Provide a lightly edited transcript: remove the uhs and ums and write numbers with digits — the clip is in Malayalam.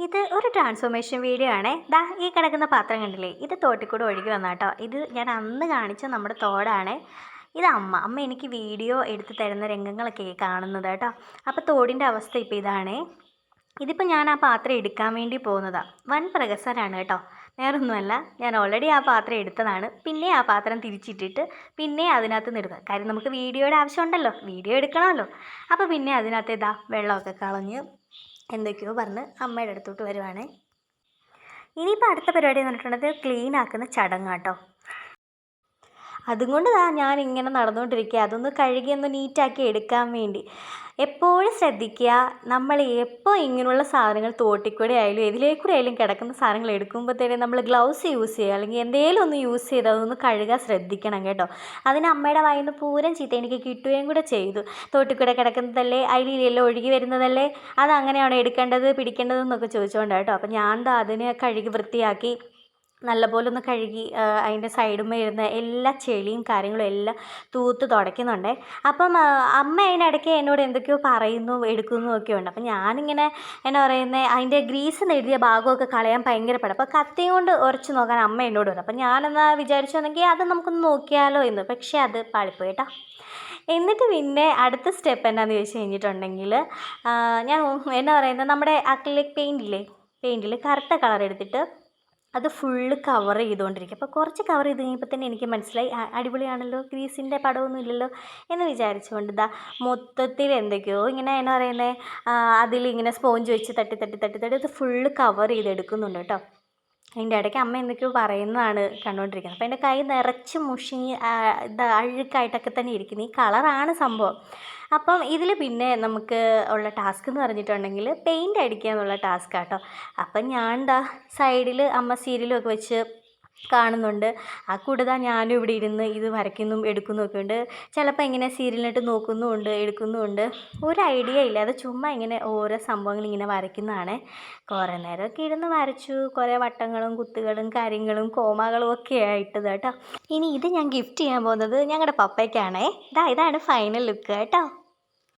ഇത് ഒരു ട്രാൻസ്ഫോർമേഷൻ വീഡിയോ ആണേ. ദാ ഈ കിടക്കുന്ന പാത്രം കണ്ടില്ലേ, ഇത് തോട്ടിക്കൂടെ ഒഴുകി വന്നാട്ടോ. ഇത് ഞാൻ അന്ന് കാണിച്ച നമ്മുടെ തോടാണ്. ഇത് അമ്മ എനിക്ക് വീഡിയോ എടുത്ത് തരുന്ന രംഗങ്ങളൊക്കെ കാണുന്നത് കേട്ടോ. അപ്പോൾ തോടിൻ്റെ അവസ്ഥ ഇപ്പോൾ ഇതാണേ. ഇതിപ്പോൾ ഞാൻ ആ പാത്രം എടുക്കാൻ വേണ്ടി പോകുന്നതാണ്. വൻ പ്രഹസനമാണ് കേട്ടോ, വേറൊന്നുമല്ല. ഞാൻ ഓൾറെഡി ആ പാത്രം എടുത്തതാണ്. പിന്നെ ആ പാത്രം തിരിച്ചിട്ടിട്ട് പിന്നെ അതിനകത്ത് നിടുക. കാര്യം നമുക്ക് വീഡിയോയുടെ ആവശ്യമുണ്ടല്ലോ, വീഡിയോ എടുക്കണമല്ലോ. അപ്പോൾ പിന്നെ അതിനകത്ത് ഇതാ വെള്ളമൊക്കെ കളഞ്ഞ് എന്തൊക്കെയോ പറഞ്ഞ് അമ്മയുടെ അടുത്തോട്ട് വരുവാണേ. ഇനിയിപ്പോൾ അടുത്ത പരിപാടി എന്ന് പറഞ്ഞിട്ടുള്ളത് ക്ലീൻ ആക്കുന്ന ചടങ്ങാട്ടോ. അതുകൊണ്ട് ഞാനിങ്ങനെ നടന്നുകൊണ്ടിരിക്കുക, അതൊന്ന് കഴുകി ഒന്ന് നീറ്റാക്കി എടുക്കാൻ വേണ്ടി. എപ്പോഴും ശ്രദ്ധിക്കുക, നമ്മൾ എപ്പോൾ ഇങ്ങനെയുള്ള സാധനങ്ങൾ തോട്ടിക്കൂടെ ആയാലും ഇതിലേക്കൂടെ ആയാലും കിടക്കുന്ന സാധനങ്ങൾ എടുക്കുമ്പോഴത്തേനും നമ്മൾ ഗ്ലൗസ് യൂസ് ചെയ്യുക, അല്ലെങ്കിൽ എന്തെങ്കിലും ഒന്ന് യൂസ് ചെയ്ത് അതൊന്ന് കഴുകാൻ ശ്രദ്ധിക്കണം കേട്ടോ. അതിന് അമ്മയുടെ വായിൽ നിന്ന് പൂരം ചീത്ത എനിക്ക് കിട്ടുകയും കൂടെ ചെയ്തു. തോട്ടിക്കൂടെ കിടക്കുന്നതല്ലേ, അതിലെല്ലാം ഒഴുകി വരുന്നതല്ലേ, അതങ്ങനെയാണോ എടുക്കേണ്ടത് പിടിക്കേണ്ടതെന്നൊക്കെ ചോദിച്ചുകൊണ്ട് കേട്ടോ. അപ്പം ഞാൻ അതിനെ കഴുകി വൃത്തിയാക്കി നല്ലപോലെ ഒന്ന് കഴുകി അതിൻ്റെ സൈഡുമ്മേ ഇരുന്ന എല്ലാ ചെളിയും കാര്യങ്ങളും എല്ലാം തൂത്ത് തുടയ്ക്കുന്നുണ്ടേ. അപ്പം അമ്മ അതിനിടയ്ക്ക് എന്നോട് എന്തൊക്കെയോ പറയുന്നു എടുക്കുന്നു ഒക്കെ ഉണ്ട്. അപ്പം ഞാനിങ്ങനെ എന്നാ പറയുന്നത്, അതിൻ്റെ ഗ്രീസ് എഴുതിയ ഭാഗമൊക്കെ കളയാൻ ഭയങ്കര പെടും. അപ്പോൾ കത്തിയും കൊണ്ട് ഉരച്ച് നോക്കാൻ അമ്മ എന്നോട് പറഞ്ഞു. അപ്പം ഞാനെന്നാ വിചാരിച്ചെങ്കിൽ അത് നമുക്കൊന്ന് നോക്കിയാലോ എന്ന്. പക്ഷേ അത് പാളിപ്പോയി കേട്ടോ. എന്നിട്ട് പിന്നെ അടുത്ത സ്റ്റെപ്പ് എന്നാന്ന് ചോദിച്ചു കഴിഞ്ഞിട്ടുണ്ടെങ്കിൽ, ഞാൻ എന്നാ പറയുന്നത്, നമ്മുടെ അക്രിലിക് പെയിൻറ്റിൽ കറുത്ത കളർ എടുത്തിട്ട് അത് ഫുള്ള് കവർ ചെയ്തുകൊണ്ടിരിക്കുക. അപ്പോൾ കുറച്ച് കവർ ചെയ്ത് കഴിഞ്ഞപ്പോൾ തന്നെ എനിക്ക് മനസ്സിലായി അടിപൊളിയാണല്ലോ, ഗ്രീസിൻ്റെ പടമൊന്നും ഇല്ലല്ലോ എന്ന് വിചാരിച്ചുകൊണ്ട് മൊത്തത്തിൽ എന്തൊക്കെയോ ഇങ്ങനെ എന്നാ പറയുന്നത്, അതിലിങ്ങനെ സ്പോഞ്ച് വെച്ച് തട്ടി അത് ഫുള്ള് കവർ ചെയ്തെടുക്കുന്നുണ്ട് കേട്ടോ. അതിൻ്റെ ഇടയ്ക്ക് അമ്മ എന്തൊക്കെയോ പറയുന്നതാണ് കണ്ടുകൊണ്ടിരിക്കുന്നത്. അപ്പോൾ എൻ്റെ കൈ നിറച്ച് മുഷിഞ്ഞ് അഴുക്കായിട്ടൊക്കെ തന്നെ ഇരിക്കുന്നു. ഈ കളറാണ് സംഭവം. അപ്പം ഇതിൽ പിന്നെ നമുക്ക് ഉള്ള ടാസ്ക് എന്ന് പറഞ്ഞിട്ടുണ്ടെങ്കിൽ പെയിൻ്റ് അടിക്കുക എന്നുള്ള ടാസ്ക് കേട്ടോ. അപ്പം ഞാൻ സൈഡിൽ അമ്മ സീരിയലൊക്കെ വെച്ച് കാണുന്നുണ്ട്. ആ കൂടെ ഞാനും ഇവിടെ ഇരുന്ന് ഇത് വരയ്ക്കുന്നു എടുക്കുന്നൊക്കെ ഉണ്ട്. ചിലപ്പോൾ ഇങ്ങനെ സീരിയലിനിട്ട് നോക്കുന്നുമുണ്ട് എടുക്കുന്നുമുണ്ട്. ഒരു ഐഡിയ ഇല്ലാതെ ചുമ്മാ ഇങ്ങനെ ഓരോ സംഭവങ്ങൾ ഇങ്ങനെ വരയ്ക്കുന്നതാണ്. കുറേ നേരമൊക്കെ ഇരുന്ന് വരച്ചു. കുറേ വട്ടങ്ങളും കുത്തുകളും കാര്യങ്ങളും കോമകളും ഒക്കെ ആയിട്ടത് കേട്ടോ. ഇനി ഇത് ഞാൻ ഗിഫ്റ്റ് ചെയ്യാൻ പോകുന്നത് ഞങ്ങളുടെ പപ്പയ്ക്കാണേ. ഇതാണ് ഫൈനൽ ലുക്ക് കേട്ടോ.